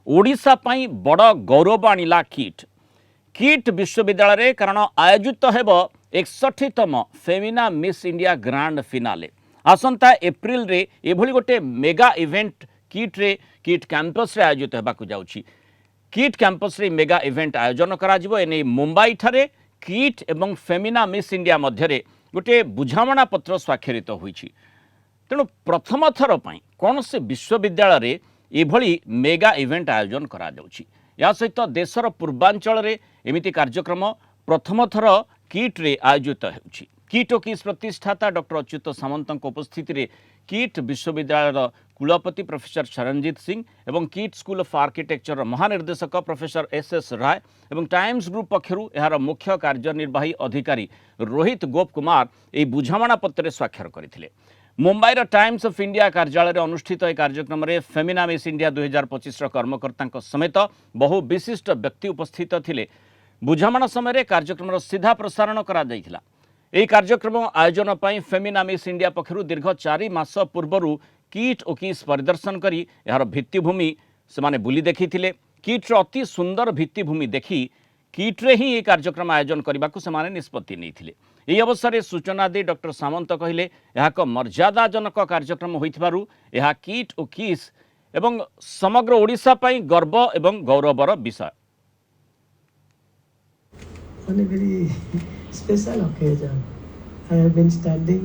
ओडिशा पई बड़ गौरव आनिला kit kit विश्वविद्यालय कारण आयोजित हेब 61तम Femina Miss India grand finale आसंता एप्रिल रे एभली गोटे मेगा इवेंट किट कैंपस रे आयोजित हेबाकु जाउछि। किट कैंपस रे मेगा इवेंट आयोजन करा जिवो एने मुंबई ठारे किट एवं फेमिना मिस इंडिया मध्यरे गोटे बुझामणा पत्र स्वाक्षरित होईछि। तेणु प्रथम थर पई कौन से विश्वविद्यालय रे एभली मेगा इवेंट आयोजन करा जाउछि। या सहित देशर पूर्वांचल रे एमिति कार्यक्रम प्रथम थर किट रे आयोजित होउछि। किट ओ किस प्रतिष्ठाता डॉक्टर अच्युत सामंत उपस्थिति रे किट विश्वविद्यालय कुलपति प्रोफेसर शरणजीत सिंह एवं किट स्कूल ऑफ आर्किटेक्चर महानिर्देशक प्रोफेसर एस राय एवं टाइम्स ग्रुप पक्षरु एहार मुख्य कार्यनिर्वाही अधिकारी रोहित गोप कुमार ए बुझामणा पत्र स्वाक्षर करथिले। मुंबईर टाइम्स ऑफ इंडिया कार्यालय अनुष्ठित एक कार्यक्रम में फेमिना मिस इंडिया 2025 कर्मकर्ता समेत बहु विशिष्ट व्यक्ति उपस्थित थिले। बुझामणा समय कार्यक्रम सीधा प्रसारण करा जायथिला। एही कार्यक्रम आयोजन पई फेमिना मिस इंडिया पक्षरु दीर्घ 4 मास पूर्वरु किट ओ किस परिदर्शन करी एहार भित्तिभूमि से बुली देखिथिले। किट अति सुंदर भित्तिभूमि देखि किट्रे ही ये कार्यक्रम आयोजन करने को से निष्पत्ति नहीं। यह अवसर में सूचना दे डॉक्टर सामंत कहले यह मर्यादाजनक कार्यक्रम होइथिबारु यह किट ओ किस एवं समग्र ओडिशा पई गर्व एवं गौरवर विषय। On a very special occasion, I have been standing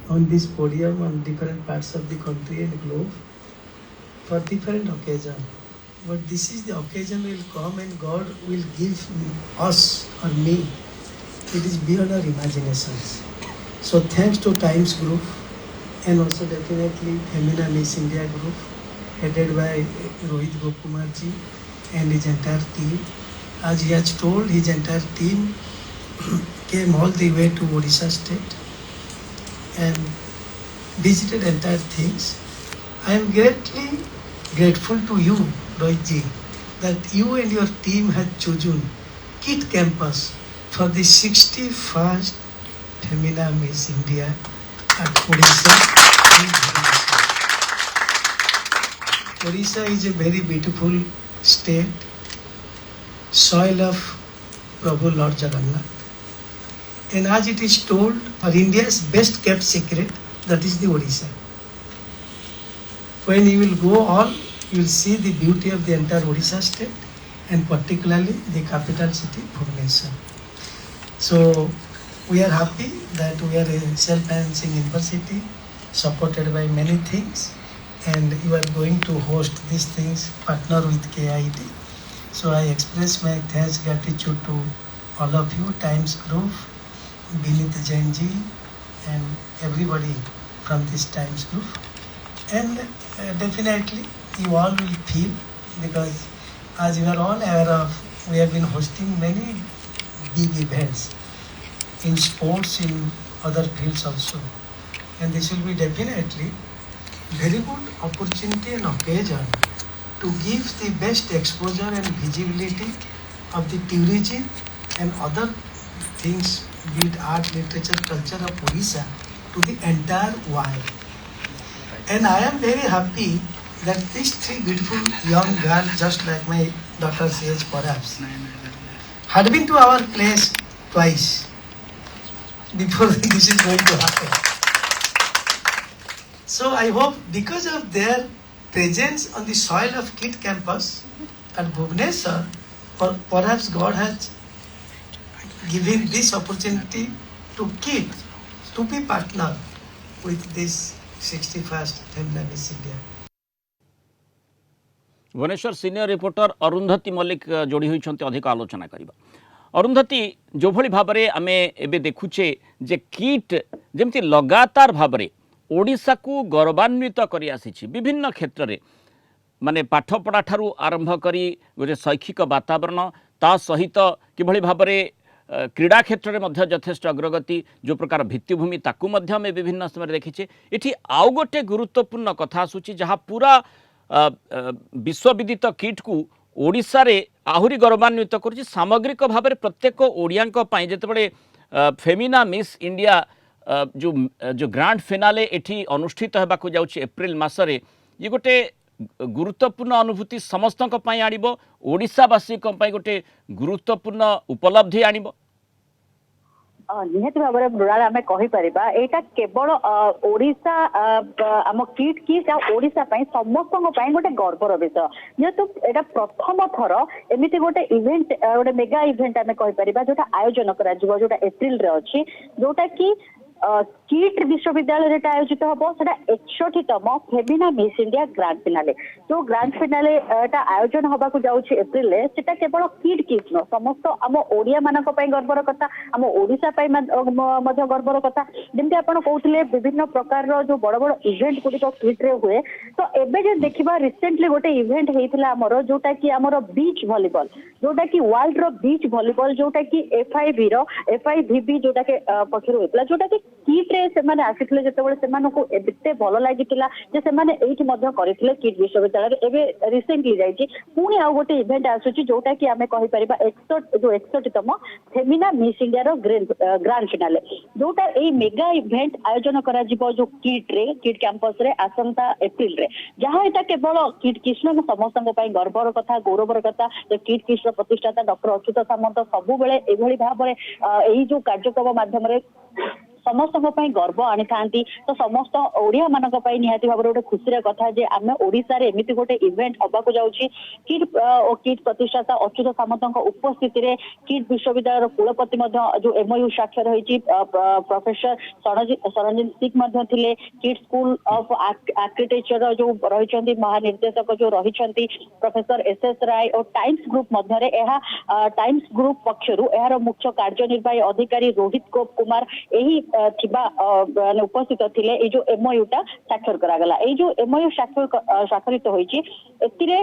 on this podium on different parts of the country and globe for different occasions. But this is the occasion will come and God will give us or me. It is beyond our imaginations. So thanks to Times Group and also definitely Femina Miss India Group headed by Rohit Gokumarji and his entire team. As he has told, his entire team came all the way to Odisha state and visited entire things. I am greatly grateful to you, Rohit ji, that you and your team have chosen KIT campus for the 61st Femina Miss India at Odisha. Odisha is a very beautiful state, soil of Prabhu Lord Jagannath. And as it is told, for India's best kept secret, that is the Odisha. When you will go all, you will see the beauty of the entire Odisha state and particularly the capital city, Bhubaneswar. So we are happy that we are a self-financing university supported by many things and you are going to host these things, partner with KIT. So I express my thanks, gratitude to all of you, Times Group, Binit Jain ji and everybody from this Times Group. And definitely you all will feel, because as you are all aware of, we have been hosting many big events in sports, in other fields also. And this will be definitely very good opportunity and occasion to give the best exposure and visibility of the tourism and other things, be it art, literature, culture of Odisha to the entire world. And I am very happy that these three beautiful young girls, just like my daughter's age perhaps, had been to our place twice before this is going to happen. So I hope because of their presence on the soil of KIT campus at Bhubaneswar, perhaps God has given this opportunity to KIT to be partner with this 61st Femina Miss India. Bhubaneswar senior reporter Arundhati Mallik जोड़ी होती अधिक आलोचना करवा। अरुंधति जो भली भाव में आम एबे देखुचे जे किट जमती लगातार भाव में ओडिशा को गौरवान्वित करी आसी विभिन्न क्षेत्र में, माने पाठ पढ़ा ठारू आरंभ करी गोटे शैक्षिक वातावरण ता सहित किभली भाव में क्रीड़ा क्षेत्र में मध्य यथेष्ट अग्रगति जो प्रकार भित्तिभूमि ताकू मध्य में विभिन्न समय देखीचे। एठी आउ गोटे गुरुत्वपूर्ण कथा आसूची जहाँ पूरा विश्वविदित किट को ओडिशा रे आहुरी गौरवान्वित करुच्ची। सामग्रिक भाव में प्रत्येक ओडियांक पई जेतेबेले फेमिना मिस इंडिया जो ग्रांड फिनाले एठी अनुष्ठित हेबाकु जाउची एप्रिल मासरे, ये गोटे गुरुत्वपूर्ण अनुभूति समस्त आणिबो ओडिशावासी गोटे गुरुत्वपूर्ण उपलब्धि आणिबो निहती भाव में मृणाल आम कहीपर यहाँ केवल ओडिशा आम किट किस ओडिशा समस्त गोटे गर्वर विषय जेहेतु यहाँ प्रथम थर एमती गोटे इवेंट गोटे मेगा इवेंट आम कहीपर जोटा आयोजन कर जोटा एप्रिल रे अच्छी जोटा कि किट विश्वविद्यालय आयोजित हम सेटा 61तम Femina Miss India grand finale जो ग्रांड फिनाले आयोजन हवा जाऊँगी एप्रिल सेटा केवल किट किस न समस्त आम ओडिया मानक गर्वर कथा आम ओडिशा गर्वर कथा जमी आप कहते विभिन्न प्रकार जो बड़ बड़ इवेंट गुड़िक किट रे हुए तो एबे जो देखा रिसेंटली गोटे इवेंट होता आमर जोटा कि आमर बीच भलीबल जोटा कि वर्ल्ड रो बीच भलीबल जोटा कि FIVB जोटा के पक्षर होता जोटा कि किट रे से आसिले जो एते भल लगी किट विश्वविद्यालय एवं रिसेंटली जाइए पुणी आउ गोटे इवेंट आसूची जोटा कि आम कहीपर जो 61तम Femina Miss India grand finale जोटा यही मेगा इवेंट आयोजन करा जो किट कैंपस रे आसंता एप्रिल रे जहाँ यहाँ केवल किट किस्म समस्त गर्वर कथा गौरवर कथा किट किस्म प्रतिष्ठाता डॉक्टर अच्युत सामंत सबु बेले एभली भाव में जो कार्यक्रम माध्यम समस्त गर्व आनी था तो समस्त ओडिया मानक निहाती भाव गोटे खुशी कथा जे आम ओडिशा रे एमिति गोटे इवेंट हवा जाऊँगी किट प्रतिष्ठाता अच्युत सामंत उपस्थिति रे किट विश्वविद्यालय कुलपति जो MOU स्वाक्षर होती प्रोफेसर सरंजीत सिंह थे किट स्कूल ऑफ आर्किटेक्चर जो रही महानिर्देशक जो रही प्रोफेसर SS राय और टाइम्स ग्रुप मध्य टाइम्स ग्रुप पक्षर यार मुख्य कार्यनिर्वाही अधिकारी रोहित कुमार यही उपस्थित थिले ए जो MOU टा स्वाक्षर करागला ए जो MOU स्वाक्षरित होईची एतिरे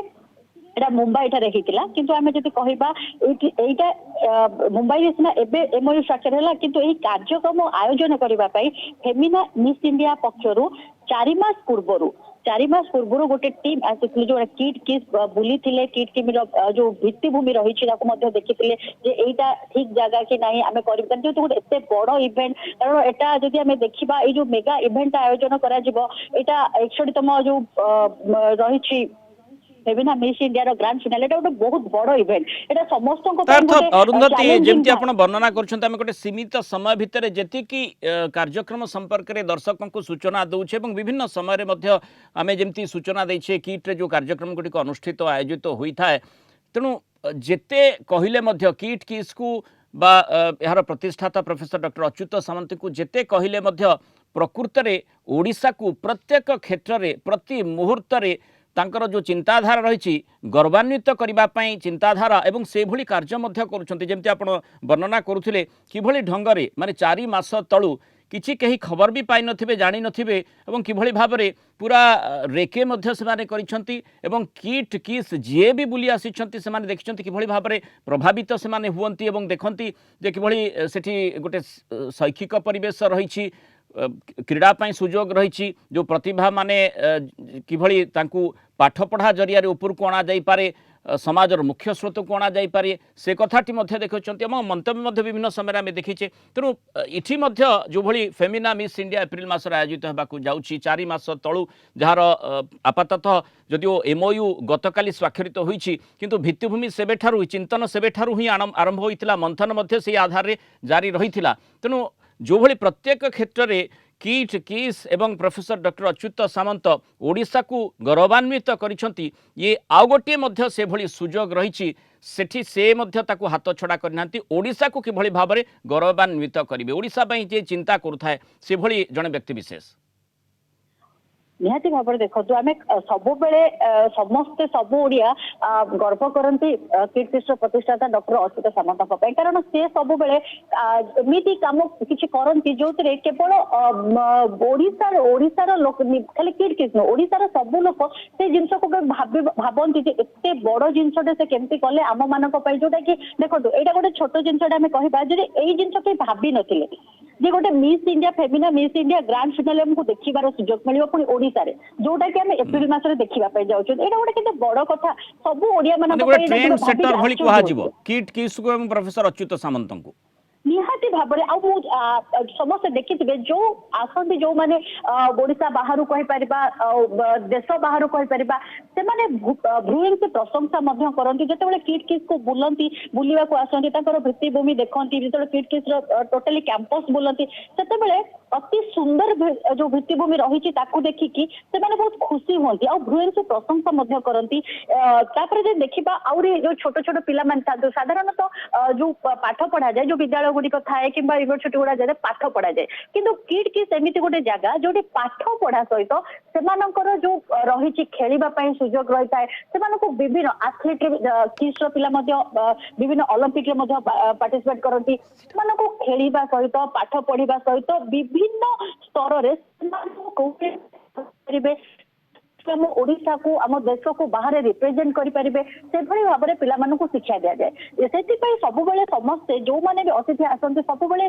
एटा मुंबई ठारे हितला किंतु आमे जति कहिबा एटा मुंबई रे सिना एबे MOU स्वाक्षर हैला किंतु एही कार्यक्रम आयोजन करिबा पई फेमिना मिस इंडिया पक्षरु 4 मास पूर्व गोटे टीम आसी जो किट किस बुली थिले किट टीम जो भित्तिभूमि रही देखी एटा ठीक जगह कि नहीं आम कर गोटे बड़ इवेंट कारण एटा जदि आम देखा जो मेगा इवेंट आयोजन करा 61तम जो रही Femina Miss India grand finale गोटे बहुत बड़ इवेंट एटा समस्त अरुंधति जेमती आपण वर्णना करछन आमे गोटे सीमित समय भितर जेतिकी कार्यक्रम संपर्क रे दर्शकों को सूचना दउछे एवं विभिन्न समय रे मध्य आमे जेमती सूचना दैछे किट रे जो कार्यक्रम गुडी अनुष्ठित आयोजित होई थाए तेणु जेते कहिले मध्य किट किस को बा यार प्रतिष्ठाता प्रोफेसर डॉक्टर अच्युत सामंत को जेते कहिले मध्य प्रकृत रे ओडिशा को प्रत्येक क्षेत्र रे प्रति मुहूर्त रे तांकर जो चिंताधारा रही गौरवान्वित करने चिंताधारा एवं से भली कार्य जमती आप वर्णना करुले किभली ढंगरे माने 4 मास तलू किछि कहीं खबर भी पाई नथिबे जानी नथिबे एवं किभली भाव में पूरा रेके मध्य से करिसंती एवं किट किस जे भी बुली आसिछंती से माने देखिसंती किभली भाव में प्रभावित से माने हुवंती एवं देखंती जे किभली सेठी गोटे शैक्षिक परिवेश रही क्रीड़ा सुजोग रही जो प्रतिभा माने किभली तांकू पाठ पढ़ा जरिया ऊपर को अणा जाई पारे समाजर मुख्य स्रोत को अणा जाई पारे से कथाटी देखते मंतव्य विभिन्न समय आम देखीचे तेणु इठी जो भली फेमिना मिस इंडिया एप्रिल मास आयोजित होगा जाऊँगी 4 मास तलू जार आपाततः जदिओ MOU गतकाली स्वाक्षरित होईछि किंतु भित्तिभूमि सेबेठारु चिंतन सेबेठारु ही आरंभ होइतिला मंथन से आधार रे जारी रहिथिला तेणु जो भली प्रत्येक क्षेत्र में किट किस एवं प्रोफेसर डॉक्टर अच्युत सामंत ओडिशा को गौरवान्वित करिसंती ये आउ गोटे मध्य से भली सुजोग रही सेठी से मध्य ताकू हाथ छड़ा करना ओडिशा को किभली भाव में गौरवान्वित करेंगे ओडिशा पई जे चिंता करुथाए से भली जड़े व्यक्ति विशेष निहाती भाव में देखो आम सब बेले समस्ते सब ओडिया गर्व करती किट किस्म प्रतिष्ठाता डॉक्टर अच्युत सामंत कारण से सब बेले एमती कम किसी करती जो केवल ओडिशार लोक खाली किट किस्म ओडिशार सब लोक से जिन को भावती एत बड़ जिनटे से केमती कले आम मान जोटा कि देखो यहाँ गोटे छोट जिनटा आम कह जिन कहीं भावी नथिले जे गोटे miss India Femina Miss India grand finale हमको देखिबार सुजोग मिलिबो पुनी ओडिसा रे जोटा कि हम एप्रिल मास रे देखिबा पय जाउछु एटा गोटे केते बड़ कथा सब ओडिया मानन पय ट्रेंड सेटर भली कहा जिवो किट किस को एवं प्रोफेसर अच्युत सामंत को निहाती भाବରେ आ मु समस्त देखिथिबे जो आसंती जो माने ओडिशा बाहर कहि परिबा देश बाहर कहि परिबा से माने भ्रुएन से प्रशंसा मध्य करंती जेतेबेले किट किस को बुलंती बुलिबा को आसंती ताकर भित्तिभूमि देखंती जेतेबेले किट किस रो टोटली कैंपस बुलंती सेतेबेले अति सुंदर जो भित्तिभूमि रही ताकू देखिकी से माने बहुत खुशी होती आ भ्रुएन से प्रशंसा मध्य करंती तापर जे देखिबा आउरी जो छोट छोट पिला मान साधारणतः जो पाठ पढ़ा जाए जो विद्यालय गुडी थाए कि यूनिवर्सिटी गुड़ा जाए पाठ पढ़ा जाए किंतु किट किस एमिति गोटे जगह जो पाठ पढ़ा सहित सेमानकर जो रही खेलिबा पई सुजोग रही थाए सेमानको विभिन्न एथलीट किस रो पिला मध्ये विभिन्न ओलंपिक रे मध्ये पार्टिसिपेट करंती सेमानको खेलिबा सहित पाठ पढ़िबा सहित विभिन्न स्तर रे सेमानको कोठे करिबे हम ओडिशा को आम देश को बाहर रिप्रेजेंट करि परिबे से भली भाबरे पिला मानकु शिक्षा दिया जाए सेति पई सब बेले समस्ते जो माने भी अतिथि आसंते सब बेले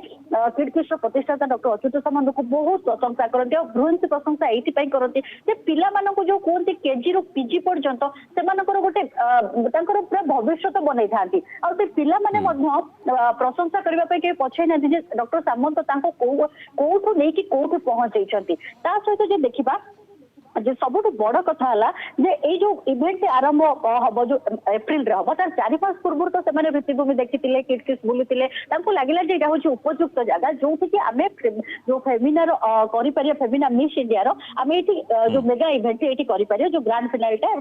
किडकिस प्रतिष्ठाता डॉक्टर अच्युत सामंत को बहुत प्रशंसा करते और भ्रुंस प्रशंसा एति पई करते जे पिला मानकु जो कोनती केजी रो पीजी पर्यंत से मानकर गोटे तांकर पूरा भविष्य बनै थांती और से पिला माने मध्य प्रशंसा करबा पई के पछै ना जे डॉक्टर सामंत तांको कोठु नै कि कोठु पहुंचै छथि ता सहित जे देखिबा जे सबुठ बड़ कथा है जे ये जो इवेंट आरंभ हम जो एप्रिल रे हम तार 4-5 पूर्व तो से भित्तिभूमि देखी किट किस बुलूले लगे जे यहाँ हूँ उपयुक्त जगह जो कि आम जो फेमिनार कर फेमिना मिस इंडिया आम ये जो मेगा इवेंट ये कर जो ग्रांड फिनालटा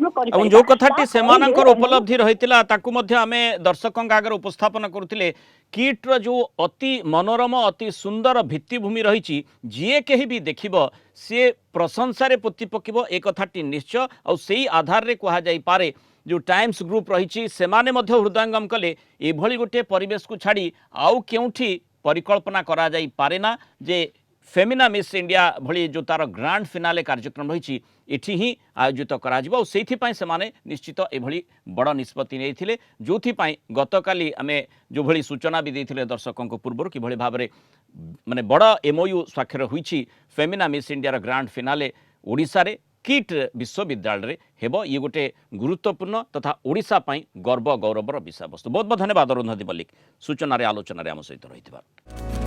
जो कथाटी सेमानकर उपलब्धि रहितिला ताकू मध्ये आमे दर्शकों आगे उपस्थापन करुथिले किट रो जो अति मनोरम अति सुंदर भित्तिभूमि रही जी कहीं भी देखिबो से प्रशंसा रे पोती पकिबो ए कथाटी निश्चय और से आधार रे कहा जाई पारे जो टाइम्स ग्रुप रही सेमाने मध्य हृदयंगम कले एभली गोटे परिवेश को छाड़ी आउ केउठी परिकल्पना करा जाई पारे ना जे फेमिना मिस इंडिया भली जो तार ग्रांड फिनाले कार्यक्रम रही एठी ही आयोजित करा जिवो सेथि पई सेमाने निश्चित एभली बड़ निष्पत्ति नेइथिले जोथि पई गतकाली आमे जो भली सूचना भी देथिले दर्शकों को पूर्व कि भली भाबरे माने बड़ एमओयू स्वाक्षर होईछि Femina Miss India grand finale Odisha रे किट विश्वविद्यालय रे हेबो ये गोटे गुरुत्वपूर्ण तथा ओडिसा पई गर्व गौरवर विषय वस्तु बहुत बहुत धन्यवाद अरुंधति मल्लिक सूचना रे आलोचना रे आम सहित रहिथिबा।